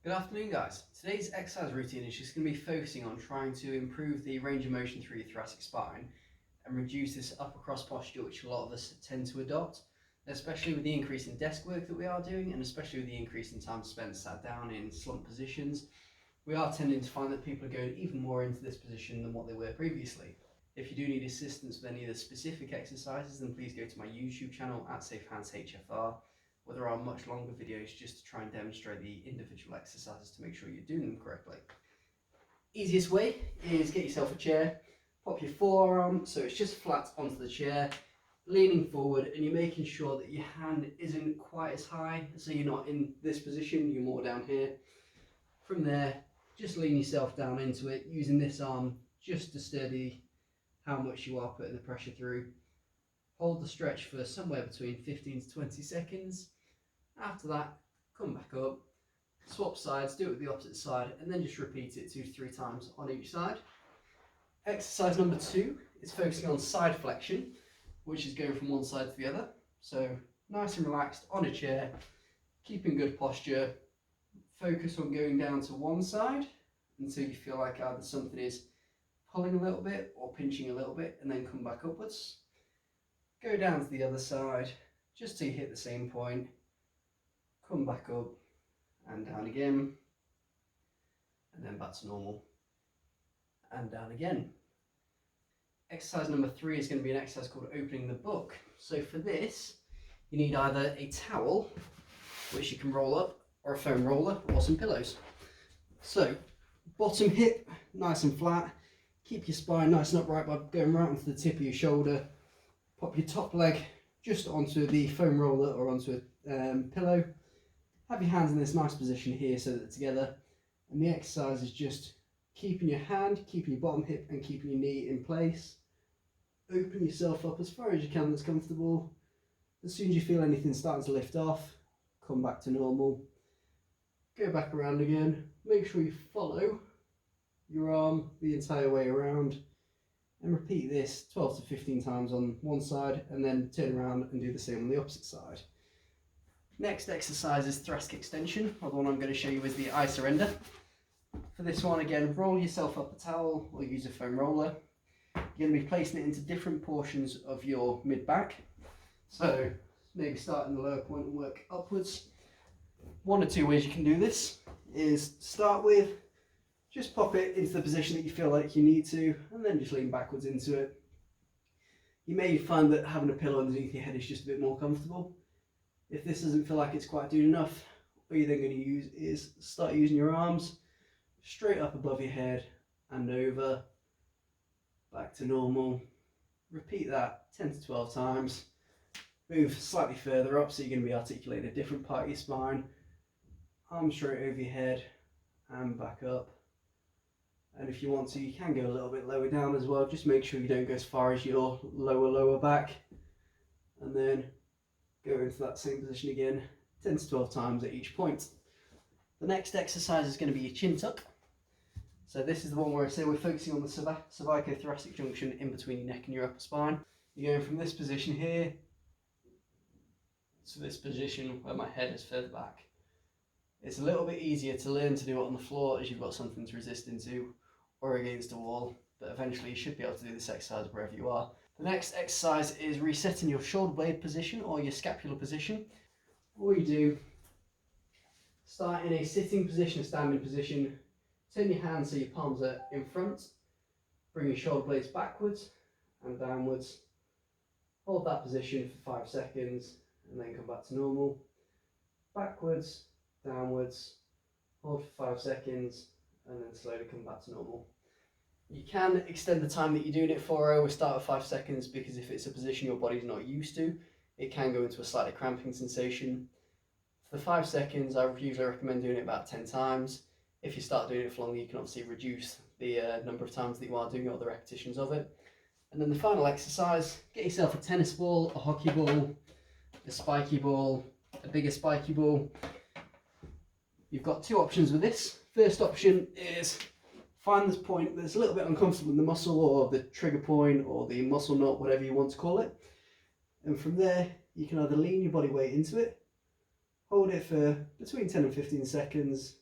Good afternoon, guys. Today's exercise routine is just going to be focusing on trying to improve the range of motion through your thoracic spine and reduce this upper cross posture, which a lot of us tend to adopt, especially with the increase in desk work that we are doing, and especially with the increase in time spent sat down in slump positions. We are tending to find that people are going even more into this position than what they were previously. If you do need assistance with any of the specific exercises, then please go to my YouTube channel at SafeHandsHFR, where there are much longer videos just to try and demonstrate the individual exercises to make sure you're doing them correctly. Easiest way is get yourself a chair, pop your forearm so it's just flat onto the chair, leaning forward, and you're making sure that your hand isn't quite as high, so you're not in this position, you're more down here. From there, just lean yourself down into it, using this arm just to steady how much you are putting the pressure through. Hold the stretch for somewhere between 15 to 20 seconds. After that, come back up, swap sides, do it with the opposite side, and then just repeat it 2 to 3 times on each side. Exercise number 2 is focusing on side flexion, which is going from one side to the other. So nice and relaxed on a chair, keeping good posture. Focus on going down to one side until you feel like either something is pulling a little bit or pinching a little bit, and then come back upwards. Go down to the other side just till you hit the same point. Come back up and down again, and then back to normal and down again. Exercise number 3 is going to be an exercise called opening the book. So for this, you need either a towel, which you can roll up, or a foam roller, or some pillows. So bottom hip nice and flat, keep your spine nice and upright by going right onto the tip of your shoulder. Pop your top leg just onto the foam roller or onto a pillow. Have your hands in this nice position here so that they're together. And the exercise is just keeping your hand, keeping your bottom hip and keeping your knee in place. Open yourself up as far as you can that's comfortable. As soon as you feel anything starting to lift off, come back to normal. Go back around again. Make sure you follow your arm the entire way around. And repeat this 12 to 15 times on one side, and then turn around and do the same on the opposite side. Next exercise is thoracic extension, or the one I'm going to show you is the I surrender. For this one, again, roll yourself up a towel or use a foam roller. You're going to be placing it into different portions of your mid-back. So maybe start in the lower point and work upwards. 1 or 2 ways you can do this is start with just pop it into the position that you feel like you need to, and then just lean backwards into it. You may find that having a pillow underneath your head is just a bit more comfortable. If this doesn't feel like it's quite doing enough, what you're then going to use is start using your arms straight up above your head and over, back to normal. Repeat that 10 to 12 times. Move slightly further up so you're going to be articulating a different part of your spine. Arms straight over your head and back up. And if you want to, you can go a little bit lower down as well. Just make sure you don't go as far as your lower back. And then go into that same position again, 10 to 12 times at each point. The next exercise is going to be your chin tuck. So this is the one where I say we're focusing on the cervicothoracic junction in between your neck and your upper spine. You're going from this position here to this position where my head is further back. It's a little bit easier to learn to do it on the floor as you've got something to resist into or against a wall, but eventually you should be able to do this exercise wherever you are. The next exercise is resetting your shoulder blade position or your scapular position. All you do, start in a sitting position, a standing position, turn your hands so your palms are in front, bring your shoulder blades backwards and downwards, hold that position for 5 seconds and then come back to normal, backwards, downwards, hold for 5 seconds and then slowly come back to normal. You can extend the time that you're doing it for. I always start at 5 seconds because if it's a position your body's not used to, it can go into a slightly cramping sensation. For the 5 seconds, I usually recommend doing it about 10 times. If you start doing it for longer, you can obviously reduce the number of times that you are doing it or the repetitions of it. And then the final exercise, get yourself a tennis ball, a hockey ball, a spiky ball, a bigger spiky ball. You've got 2 options with this. First option is find this point that's a little bit uncomfortable in the muscle or the trigger point or the muscle knot, whatever you want to call it. And from there, you can either lean your body weight into it, hold it for between 10 and 15 seconds,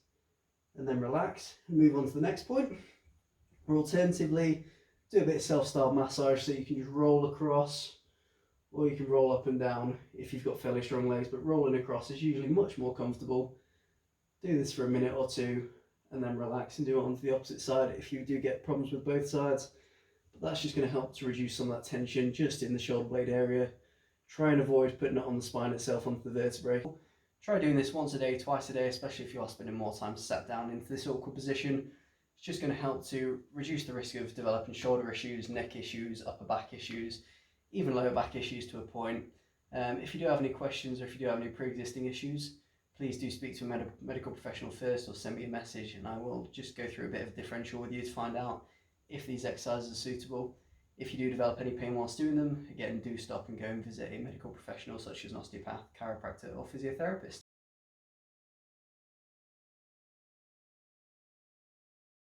and then relax and move on to the next point. Or alternatively, do a bit of self-styled massage, so you can just roll across, or you can roll up and down if you've got fairly strong legs, but rolling across is usually much more comfortable. Do this for a minute or two and then relax and do it onto the opposite side if you do get problems with both sides. But that's just going to help to reduce some of that tension just in the shoulder blade area. Try and avoid putting it on the spine itself, onto the vertebrae. Try doing this once a day, twice a day, especially if you are spending more time sat down into this awkward position. It's just going to help to reduce the risk of developing shoulder issues, neck issues, upper back issues, even lower back issues to a point. If you do have any questions, or if you do have any pre-existing issues, please do speak to a medical professional first, or send me a message, and I will just go through a bit of a differential with you to find out if these exercises are suitable. If you do develop any pain whilst doing them, again, do stop and go and visit a medical professional such as an osteopath, chiropractor, or physiotherapist.